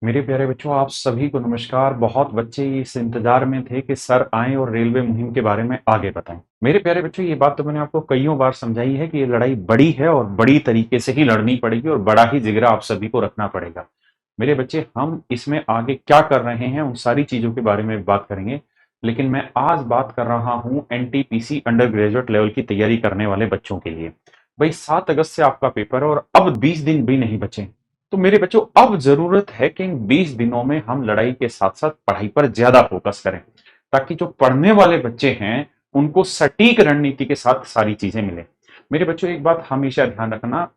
मेरे प्यारे बच्चों, आप सभी को नमस्कार। बहुत बच्चे इस इंतजार में थे कि सर आएं और रेलवे मुहिम के बारे में आगे बताएं। मेरे प्यारे बच्चों, ये बात तो मैंने आपको कईयों बार समझाई है कि ये लड़ाई बड़ी है और बड़ी तरीके से ही लड़नी पड़ेगी और बड़ा ही जिगरा आप सभी को रखना पड़ेगा। मेरे बच्चे, हम इसमें आगे क्या कर रहे हैं उन सारी चीजों के बारे में बात करेंगे, लेकिन मैं आज बात कर रहा हूँ एनटीपीसी अंडर ग्रेजुएट लेवल की तैयारी करने वाले बच्चों के लिए। भाई, 7 अगस्त से आपका पेपर है और अब 20 दिन भी नहीं बचे। तो मेरे बच्चों, अब जरूरत है कि इन 20 दिनों में हम लड़ाई के साथ साथ पढ़ाई पर ज्यादा फोकस करें, ताकि जो पढ़ने वाले बच्चे हैं उनको सटीक रणनीति के साथ सारी चीजें मिले। मेरे बच्चों, एक बात हमेशा ध्यान रखना,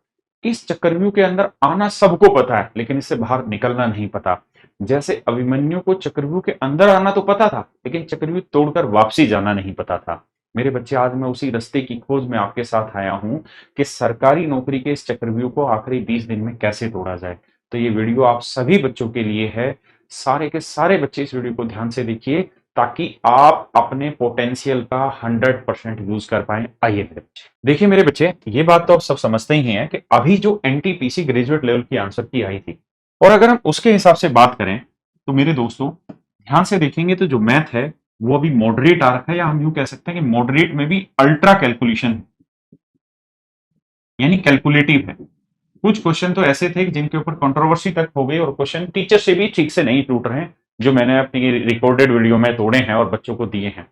इस चक्रव्यूह के अंदर आना सबको पता है, लेकिन इससे बाहर निकलना नहीं पता। जैसे अभिमन्यु को चक्रव्यूह के अंदर आना तो पता था, लेकिन चक्रव्यूह तोड़कर वापसी जाना नहीं पता था। मेरे बच्चे, आज मैं उसी रास्ते की खोज में आपके साथ आया हूं कि सरकारी नौकरी के इस चक्रव्यूह को आखिरी 20 दिन में कैसे तोड़ा जाए। तो ये वीडियो आप सभी बच्चों के लिए है। सारे के सारे बच्चे इस वीडियो को ध्यान से देखिए, ताकि आप अपने पोटेंशियल का 100% यूज कर पाए। आइए मेरे बच्चे, देखिए मेरे बच्चे, ये बात तो आप सब समझते ही हैं कि अभी जो एनटीपीसी ग्रेजुएट लेवल की आंसर की आई थी, और अगर हम उसके हिसाब से बात करें तो मेरे दोस्तों, ध्यान से देखेंगे तो जो मैथ है वो अभी मॉडरेट आ रखा है, या हम यूं कह सकते हैं कि मॉडरेट में भी अल्ट्रा कैलकुलेशन है, यानी कैलकुलेटिव है। कुछ क्वेश्चन तो ऐसे थे जिनके ऊपर कंट्रोवर्सी तक हो गई और क्वेश्चन टीचर से भी ठीक से नहीं टूट रहे हैं, जो मैंने अपनी रिकॉर्डेड वीडियो में तोड़े हैं और बच्चों को दिए हैं।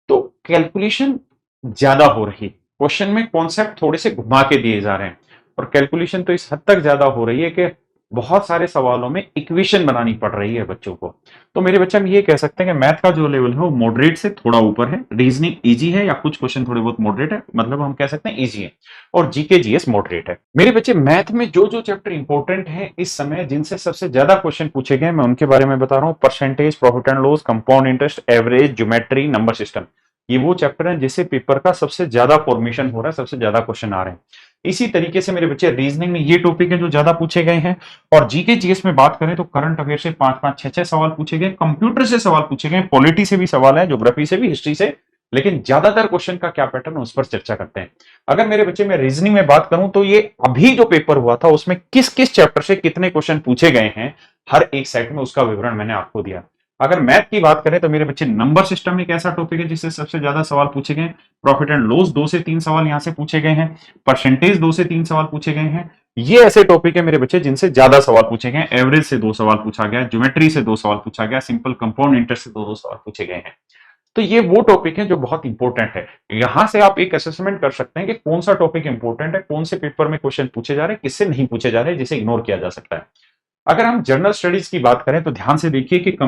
तो कैलकुलेशन ज्यादा हो रही, क्वेश्चन में कॉन्सेप्ट थोड़े से घुमा के दिए जा रहे हैं, और कैलकुलेशन तो इस हद तक ज्यादा हो रही है कि बहुत सारे सवालों में इक्वेशन बनानी पड़ रही है बच्चों को। तो मेरे बच्चे, हम ये कह सकते हैं कि मैथ का जो लेवल है वो मॉडरेट से थोड़ा ऊपर है, रीजनिंग इजी है, या कुछ क्वेश्चन थोड़े बहुत मॉडरेट है, मतलब हम कह सकते हैं इजी है, और जीके जीएस मॉडरेट है। मेरे बच्चे, मैथ में जो जो चैप्टर इंपॉर्टेंट है इस समय, जिनसे सबसे ज्यादा क्वेश्चन पूछे गए, मैं उनके बारे में बता रहा हूँ। Percentage, profit and loss, compound interest, average, geometry, number system, ये वो चैप्टर हैं जिससे पेपर का सबसे ज्यादा फॉर्मेशन हो रहा है, सबसे ज्यादा क्वेश्चन आ रहे हैं। इसी तरीके से मेरे बच्चे, रीजनिंग में ये टॉपिक है जो ज्यादा पूछे गए हैं, और जीके जीएस में बात करें तो करंट अफेयर से 5-5, 6-6 सवाल पूछे गए, कंप्यूटर से सवाल पूछे गए, पॉलिटी से भी सवाल है, ज्योग्राफी से भी, हिस्ट्री से। लेकिन ज्यादातर क्वेश्चन का क्या पैटर्न है उस पर चर्चा करते हैं। अगर मेरे बच्चे मैं रीजनिंग में बात करूं तो ये अभी जो पेपर हुआ था उसमें किस किस चैप्टर से कितने क्वेश्चन पूछे गए हैं, हर एक सेट में उसका विवरण मैंने आपको दिया। अगर मैथ की बात करें तो मेरे बच्चे, नंबर सिस्टम एक ऐसा टॉपिक है जिससे सबसे ज्यादा सवाल पूछे गए। प्रॉफिट एंड लॉस 2 से 3 सवाल यहां से पूछे गए हैं, परसेंटेज 2 से 3 सवाल पूछे गए हैं। ये ऐसे टॉपिक है मेरे बच्चे जिनसे ज्यादा सवाल पूछे गए। एवरेज से 2 सवाल पूछा गया, ज्योमेट्री से 2 सवाल पूछा गया, सिंपल कंपाउंड इंटरेस्ट से 2 सवाल पूछे गए हैं। तो ये वो टॉपिक है जो बहुत इंपॉर्टेंट है। यहां से आप एक असेसमेंट कर सकते हैं कि कौन सा टॉपिक इंपॉर्टेंट है, कौन से पेपर में क्वेश्चन पूछे जा रहे हैं, किससे नहीं पूछे जा रहे हैं, जिसे इग्नोर किया जा सकता है। अगर हम जनरल स्टडीज की बात करें तो ध्यान से देखिए कि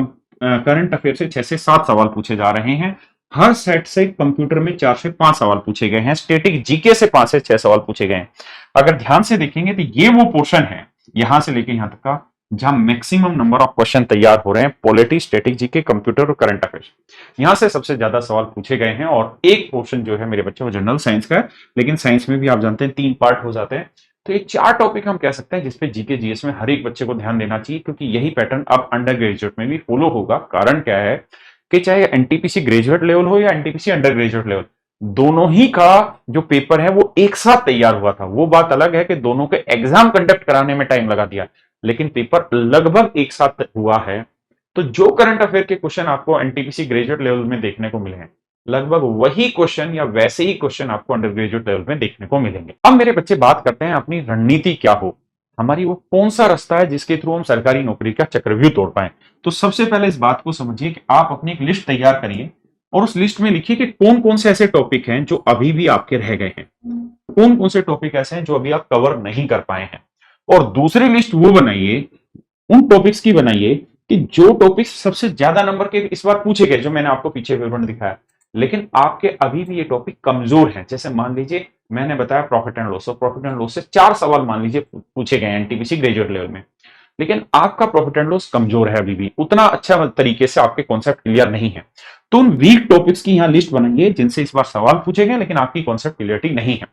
करंट अफेयर से 6 से 7 सवाल पूछे जा रहे हैं। हर सेट से कंप्यूटर में 4 से 5 सवाल पूछे गए हैं। स्टैटिक जीके से 5 से 6 सवाल पूछे गए हैं। अगर ध्यान से देखेंगे तो ये वो पोर्शन है यहां से लेके यहां तक का जहां मैक्सिमम नंबर ऑफ क्वेश्चन तैयार हो रहे हैं। पॉलिटी, स्टैटिक जीके, कंप्यूटर और करंट अफेयर्स, यहां से सबसे ज्यादा सवाल पूछे गए हैं। और एक पोर्शन जो है मेरे बच्चे वो जनरल साइंस का है, लेकिन साइंस में भी आप जानते हैं 3 पार्ट हो जाते हैं। तो ये 4 टॉपिक हम कह सकते हैं जिसपे जीके जीएस में हर एक बच्चे को ध्यान देना चाहिए, क्योंकि यही पैटर्न अब अंडर ग्रेजुएट में भी फॉलो होगा। कारण क्या है कि चाहे एनटीपीसी ग्रेजुएट लेवल हो या एनटीपीसी अंडर ग्रेजुएट लेवल, दोनों ही का जो पेपर है वो एक साथ तैयार हुआ था। वो बात अलग है कि दोनों के एग्जाम कंडक्ट कराने में टाइम लगा दिया, लेकिन पेपर लगभग एक साथ हुआ है। तो जो करंट अफेयर के क्वेश्चन आपको एनटीपीसी ग्रेजुएट लेवल में देखने को मिले हैं, लगभग वही क्वेश्चन या वैसे ही क्वेश्चन आपको अंडर ग्रेजुएट लेवल में देखने को मिलेंगे। अब मेरे बच्चे, बात करते हैं अपनी रणनीति क्या हो, हमारी वो कौन सा रास्ता है जिसके थ्रू हम सरकारी नौकरी का चक्रव्यूह तोड़ पाए। तो सबसे पहले इस बात को समझिए कि आप अपनी एक लिस्ट तैयार करिए और उस लिस्ट में लिखिए कि कौन कौन से ऐसे टॉपिक हैं जो अभी भी आपके रह गए हैं, कौन कौन से टॉपिक ऐसे हैं जो अभी आप कवर नहीं कर पाए हैं। और दूसरी लिस्ट वो बनाइए, उन टॉपिक्स की बनाइए कि जो टॉपिक्स सबसे ज्यादा नंबर के इस बार पूछे गए, जो मैंने आपको पीछे विवरण दिखाया, लेकिन आपके अभी भी ये टॉपिक कमजोर हैं। जैसे मान लीजिए मैंने बताया प्रॉफिट एंड लॉस, और प्रॉफिट एंड लॉस से 4 सवाल मान लीजिए पूछे गए एनटीपीसी ग्रेजुएट लेवल में, लेकिन आपका प्रॉफिट एंड लॉस कमजोर है, अभी भी उतना अच्छा तरीके से आपके कॉन्सेप्ट क्लियर नहीं है। तो उन वीक टॉपिक्स की यहां लिस्ट बनाइए जिनसे इस बार सवाल पूछे गए लेकिन आपकी कॉन्सेप्ट क्लियरिटी नहीं है,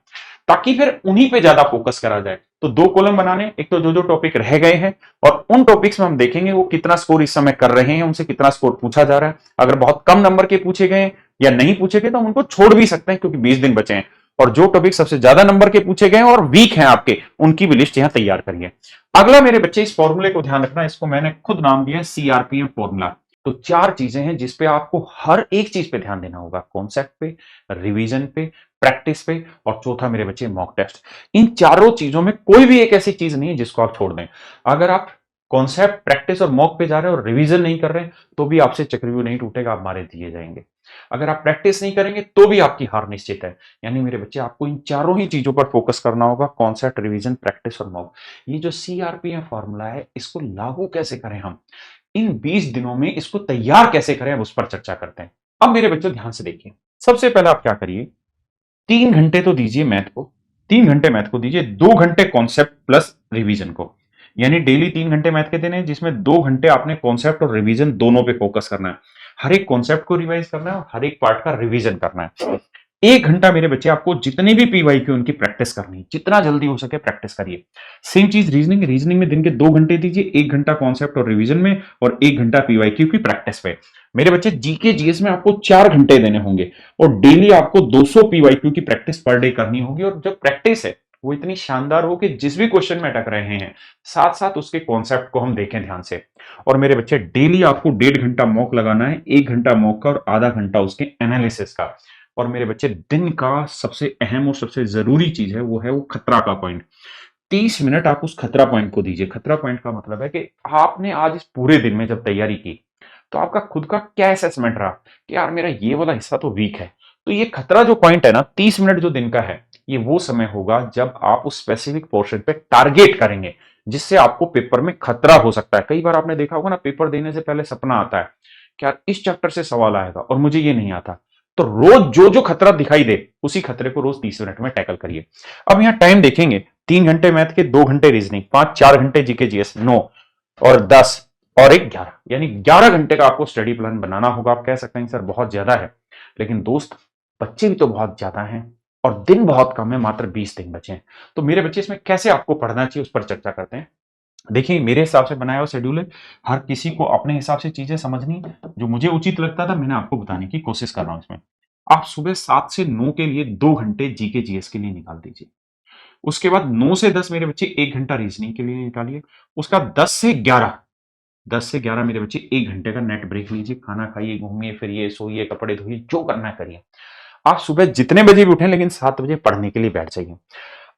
ताकि फिर उन्हीं पे ज्यादा फोकस करा जाए। तो 2 कॉलम बनाने, एक तो जो जो टॉपिक रह गए हैं, और उन टॉपिक्स में हम देखेंगे वो कितना स्कोर इस समय कर रहे हैं, उनसे कितना स्कोर पूछा जा रहा है। अगर बहुत कम नंबर के पूछे गए या नहीं पूछे गए तो हम उनको छोड़ भी सकते हैं, क्योंकि 20 दिन बचे हैं। और जो टॉपिक सबसे ज्यादा नंबर के पूछे गए और वीक हैं आपके, उनकी भी लिस्ट यहां तैयार करिए। अगला मेरे बच्चे, इस फॉर्मूले को ध्यान रखना, इसको मैंने खुद नाम दिया सीआरपीएम फॉर्मूला। तो चार चीजें हैं जिसपे आपको हर एक चीज पे ध्यान देना होगा, कॉन्सेप्ट पे, रिवीजन पे, प्रैक्टिस पे, और चौथा मेरे बच्चे मॉक टेस्ट। इन चारों चीजों में कोई भी एक ऐसी चीज नहीं है जिसको आप छोड़ दें। अगर आप कॉन्सेप्ट, प्रैक्टिस और मॉक पे जा रहे हैं और रिवीजन नहीं कर रहे हैं, तो भी आपसे चक्रव्यूह नहीं टूटेगा, आप मारे दिए जाएंगे। अगर आप प्रैक्टिस नहीं करेंगे तो भी आपकी हार निश्चित है। यानी मेरे बच्चे, आपको इन चारों ही चीजों पर फोकस करना होगा, कॉन्सेप्ट, रिवीजन, प्रैक्टिस और मॉक। ये जो सीआरपीएफ फॉर्मूला है, इसको लागू कैसे करें हम, इन 20 दिनों में इसको तैयार कैसे करें, उस पर चर्चा करते हैं। अब मेरे बच्चों ध्यान से देखिए, सबसे पहले आप क्या करिए, 3 घंटे तो दीजिए मैथ को, 3 घंटे मैथ को दीजिए, 2 घंटे कॉन्सेप्ट प्लस रिवीजन को। यानी डेली 3 घंटे मैथ के देने हैं, जिसमें 2 घंटे आपने कॉन्सेप्ट और रिवीजन दोनों पे फोकस करना है। हर एक कॉन्सेप्ट को रिवाइज करना है और हर एक पार्ट का रिवीजन करना है। 1 घंटा मेरे बच्चे आपको जितने भी पीवाईक्यू उनकी प्रैक्टिस करनी है, जितना जल्दी हो सके प्रैक्टिस करिए। सेम चीज रीजनिंग, रीजनिंग में दिन के 2 घंटे दीजिए, 1 घंटा कॉन्सेप्ट और रिवीजन में और 1 घंटा पीवाईक्यू की प्रैक्टिस पे। मेरे बच्चे, जीके जीएस में आपको 4 घंटे देने होंगे और डेली आपको 200 पीवाईक्यू की प्रैक्टिस पर डे करनी होगी। और जो प्रैक्टिस है वो इतनी शानदार हो कि जिस भी क्वेश्चन में अटक रहे हैं, साथ साथ उसके कॉन्सेप्ट को हम देखें ध्यान से। और मेरे बच्चे, डेली आपको 1.5 घंटा मॉक लगाना है, 1 घंटा मॉक का और आधा घंटा उसके एनालिसिस का। और मेरे बच्चे, दिन का सबसे अहम और सबसे जरूरी चीज है वो खतरा का पॉइंट। 30 मिनट आप उस खतरा पॉइंट को दीजिए। खतरा पॉइंट का मतलब है कि आपने आज इस पूरे दिन में जब तैयारी की, तो आपका खुद का क्या असेसमेंट रहा कि यार मेरा ये वाला हिस्सा तो वीक है। तो ये खतरा जो पॉइंट है ना, 30 मिनट जो दिन का है, ये वो समय होगा जब आप उस स्पेसिफिक पोर्शन पे टारगेट करेंगे, जिससे आपको पेपर में खतरा हो सकता है। कई बार आपने देखा होगा ना, पेपर देने से पहले सपना आता है कि यार इस चैप्टर से सवाल आएगा और मुझे ये नहीं आता। तो रोज जो जो खतरा दिखाई दे, उसी खतरे को रोज 30 मिनट में टैकल करिए। अब यहां टाइम देखेंगे, 3 घंटे मैथ के, 2 घंटे रीजनिंग, 4 घंटे जीके जीएस, 9 और 10 और 11, यानी 11 घंटे का आपको स्टडी प्लान बनाना होगा। आप कह सकते हैं सर बहुत ज्यादा है, लेकिन दोस्त, बच्चे भी तो बहुत ज्यादा हैं और दिन बहुत कम है, मात्र 20 दिन बचे हैं। तो मेरे बच्चे, इसमें कैसे आपको पढ़ना चाहिए उस पर चर्चा करते हैं। देखिए, मेरे हिसाब से बनाया हुआ शेड्यूल है, हर किसी को अपने हिसाब से चीजें समझनी, जो मुझे उचित लगता था मैंने आपको बताने की कोशिश कर रहा हूं इसमें। आप सुबह 7 से 9 के लिए 2 घंटे जीके जीएस के लिए निकाल दीजिए। उसके बाद 9 से 10 मेरे बच्चे 1 घंटा रीजनिंग के लिए निकालिए। उसका 10 से 11 मेरे बच्चे 1 घंटे का नेट ब्रेक लीजिए। खाना खाइए, घूमिए फिरिए, सोइए, कपड़े धोइए, जो करना है करिए। आप सुबह जितने बजे भी उठें, लेकिन 7 बजे पढ़ने के लिए बैठ जाइए।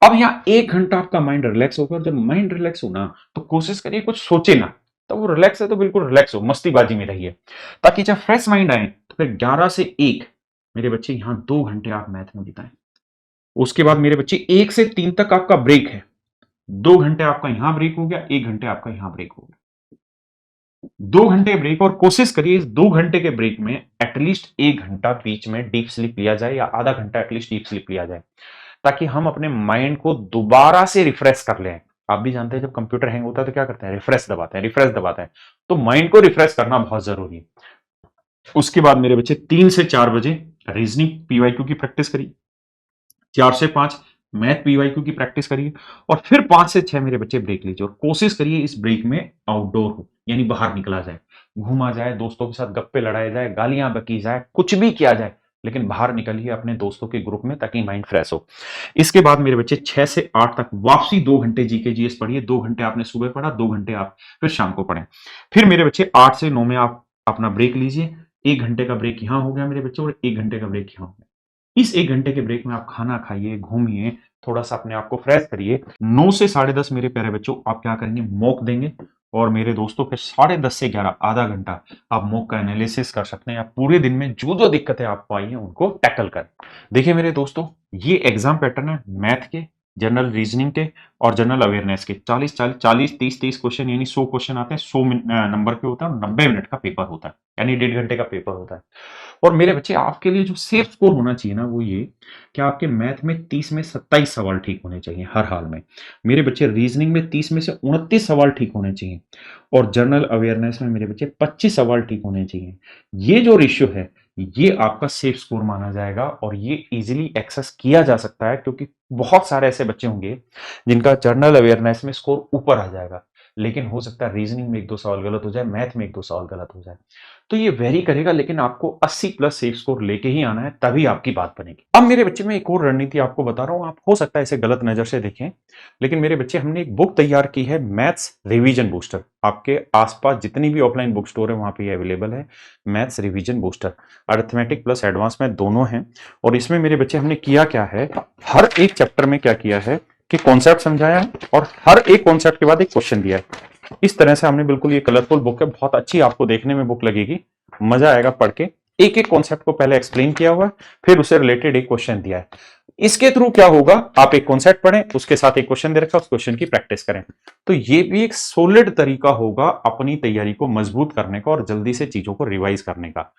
अब यहाँ 1 घंटा आपका माइंड रिलैक्स होगा, और जब माइंड रिलैक्स हो ना, तो कोशिश करिए कुछ सोचे ना। तो वो रिलैक्स है तो बिल्कुल रिलैक्स हो, मस्तीबाजी में रहिए, ताकि जब फ्रेश माइंड आए तो फिर 11 से 1 मेरे बच्चे यहाँ 2 घंटे आप मैथ में बिताएं। उसके बाद मेरे बच्चे 1 से 3 तक आपका ब्रेक है। 2 घंटे आपका यहां ब्रेक हो गया, 1 घंटे आपका यहां ब्रेक हो गया। 2 घंटे ब्रेक, और कोशिश करिए इस 2 घंटे के ब्रेक में एटलीस्ट 1 घंटा बीच में डीप स्लीप लिया जाए, या आधा घंटा एटलीस्ट डीप स्लीप लिया जाए, ताकि हम अपने माइंड को दोबारा से रिफ्रेश कर लें। आप भी जानते हैं जब कंप्यूटर हैंग होता है तो क्या करते हैं, रिफ्रेश दबाते हैं। तो माइंड को रिफ्रेश करना बहुत जरूरी है। उसके बाद मेरे बच्चे 3 से 4 बजे रीजनिंग पीवाईक्यू की प्रैक्टिस करिए, 4 से 5 मैथ पीवाईक्यू की प्रैक्टिस करिए, और फिर 5 से 6 मेरे बच्चे ब्रेक लीजिए। और कोशिश करिए इस ब्रेक में आउटडोर हो, यानी बाहर निकला जाए, घूमा जाए, दोस्तों के साथ गप्पे लड़ाए जाए, गालियां बकी जाए, कुछ भी किया जाए, लेकिन बाहर निकलिए अपने दोस्तों के ग्रुप में, ताकि माइंड फ्रेश हो। इसके बाद मेरे बच्चे 6 से 8 तक वापसी 2 घंटे जीके जीएस पढ़िए। 2 घंटे आपने सुबह पढ़ा, 2 घंटे आप फिर शाम को पढ़ें। फिर मेरे बच्चे 8 से 9 में आप अपना ब्रेक लीजिए। 1 घंटे का ब्रेक यहां हो गया मेरे बच्चे, और 1 घंटे का ब्रेक यहां हो गया। इस 1 घंटे के ब्रेक में आप खाना खाइए, घूमिए, थोड़ा सा अपने आप को फ्रेश करिए। 9 से 10:30 मेरे प्यारे बच्चों आप क्या करेंगे, मॉक देंगे। और मेरे दोस्तों फिर 10:30 से 11 आधा घंटा आप मॉक का एनालिसिस कर सकते हैं। आप पूरे दिन में जो जो दिक्कतें आपको आई हैं उनको टैकल करें। देखिए मेरे दोस्तों, ये एग्जाम पैटर्न है मैथ के, जनरल रीजनिंग के और जनरल अवेयरनेस के। 40-40 40 30 30 क्वेश्चन, यानी 100 क्वेश्चन आते हैं, 100 नंबर के होता है, 90 मिनट का पेपर होता है, यानी 1.5 घंटे का पेपर होता है। और मेरे बच्चे, आपके लिए जो सेफ स्कोर होना चाहिए ना, वो ये कि आपके मैथ में 30 में 27 सवाल ठीक होने चाहिए हर हाल में। मेरे बच्चे, रीजनिंग में 30 में से 29 सवाल ठीक होने चाहिए, और जनरल अवेयरनेस में मेरे बच्चे 25 सवाल ठीक होने चाहिए। ये जो रेशियो है, ये आपका सेफ स्कोर माना जाएगा, और ये इजीली एक्सेस किया जा सकता है, क्योंकि बहुत सारे ऐसे बच्चे होंगे जिनका जनरल अवेयरनेस में स्कोर ऊपर आ जाएगा, लेकिन हो सकता है रीजनिंग में 1-2 सवाल गलत हो जाए, मैथ में 1-2 सवाल गलत हो जाए। तो ये वेरी करेगा, लेकिन आपको 80 प्लस सेफ स्कोर लेके ही आना है, तभी आपकी बात बनेगी। अब मेरे बच्चे, मैं एक और रणनीति आपको बता रहा हूं, आप हो सकता है इसे गलत नजर से देखें, लेकिन मेरे बच्चे, हमने एक बुक तैयार की है, मैथ्स रिवीजन बूस्टर। आपके आसपास जितनी भी ऑफलाइन बुक स्टोर है वहां पे अवेलेबल है, maths revision booster. Arithmetic plus advance में दोनों हैं। और इसमें मेरे बच्चे हमने किया क्या है, हर एक चैप्टर में क्या किया है कि कॉन्सेप्ट समझाया है और हर एक कॉन्सेप्ट के बाद एक क्वेश्चन दिया है। इस तरह से हमने, बिल्कुल ये कलरफुल बुक है, बहुत अच्छी आपको देखने में बुक लगेगी, मजा आएगा पढ़ के। एक एक कॉन्सेप्ट को पहले एक्सप्लेन किया हुआ है, फिर उससे रिलेटेड एक क्वेश्चन दिया है। इसके थ्रू क्या होगा, आप एक कॉन्सेप्ट पढ़ें, उसके साथ एक क्वेश्चन दे रखा है, उस क्वेश्चन की प्रैक्टिस करें। तो ये भी एक सॉलिड तरीका होगा अपनी तैयारी को मजबूत करने का और जल्दी से चीजों को रिवाइज करने का।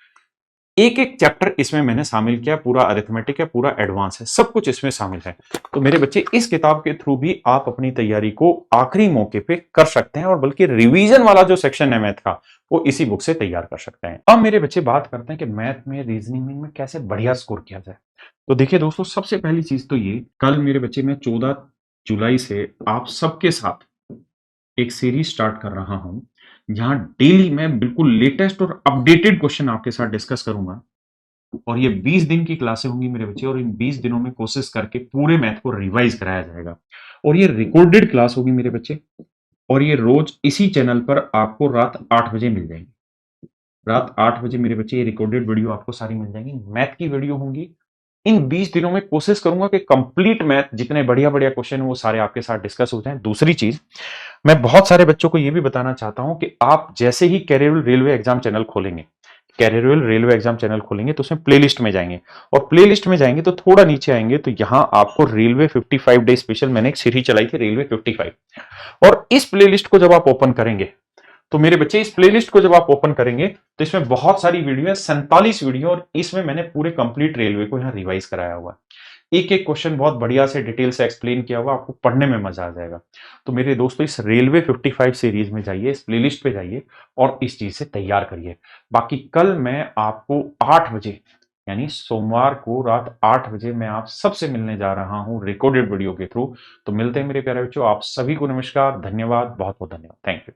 एक एक चैप्टर इसमें मैंने शामिल किया, पूरा अरिथमेटिक है, पूरा एडवांस है, सब कुछ इसमें शामिल है। तो मेरे बच्चे, इस किताब के थ्रू भी आप अपनी तैयारी को आखिरी मौके पे कर सकते हैं, और बल्कि रिवीजन वाला जो सेक्शन है मैथ का, वो इसी बुक से तैयार कर सकते हैं। अब मेरे बच्चे बात करते हैं कि मैथ में, रीजनिंग में कैसे बढ़िया स्कोर किया जाए। तो देखिए दोस्तों, सबसे पहली चीज तो ये, कल मेरे बच्चे, मैं 14 जुलाई से आप सबके साथ एक सीरीज स्टार्ट कर रहा हूं, जहां डेली मैं बिल्कुल लेटेस्ट और अपडेटेड क्वेश्चन आपके साथ डिस्कस करूंगा। और ये 20 दिन की क्लासें होंगी मेरे बच्चे, और इन 20 दिनों में कोशिश करके पूरे मैथ को रिवाइज कराया जाएगा। और ये रिकॉर्डेड क्लास होगी मेरे बच्चे, और ये रोज इसी चैनल पर आपको रात 8 बजे मिल जाएगी। रात 8 बजे मेरे बच्चे ये रिकॉर्डेड वीडियो आपको सारी मिल जाएंगी, मैथ की वीडियो होंगी। इन 20 दिनों में कोशिश करूंगा कि कंप्लीट मैथ, जितने बढ़िया-बढ़िया क्वेश्चन हैं, वो सारे आपके साथ डिस्कस हो जाएं। दूसरी चीज, मैं बहुत सारे बच्चों को ये भी बताना चाहता हूं कि आप जैसे ही कैरियर रेलवे एग्जाम चैनल खोलेंगे, कैरियर रेलवे एग्जाम चैनल खोलेंगे, तो उसमें प्लेलिस्ट में जाएंगे, और प्लेलिस्ट में जाएंगे तो थोड़ा नीचे आएंगे, तो यहां आपको रेलवे 55 डे स्पेशल, मैंने एक सीरीज चलाई थी रेलवे 55, और इस प्लेलिस्ट को जब आप ओपन करेंगे, तो मेरे बच्चे, इस प्लेलिस्ट को जब आप ओपन करेंगे, तो इसमें बहुत सारी वीडियो है, 47 वीडियो, और इसमें मैंने पूरे कंप्लीट रेलवे को यहां रिवाइज कराया हुआ है। एक एक क्वेश्चन बहुत बढ़िया से डिटेल से एक्सप्लेन किया हुआ, आपको पढ़ने में मजा आ जाएगा। तो मेरे दोस्तों, इस रेलवे 55 सीरीज में जाइए, इस प्लेलिस्ट पे जाइए, और इस चीज से तैयार करिए। बाकी कल मैं आपको 8 बजे, यानी सोमवार को रात 8 बजे, मैं आप सबसे मिलने जा रहा हूं रिकॉर्डेड वीडियो के थ्रू। तो मिलते हैं मेरे प्यारे बच्चों, आप सभी को नमस्कार, धन्यवाद, बहुत बहुत धन्यवाद, थैंक यू।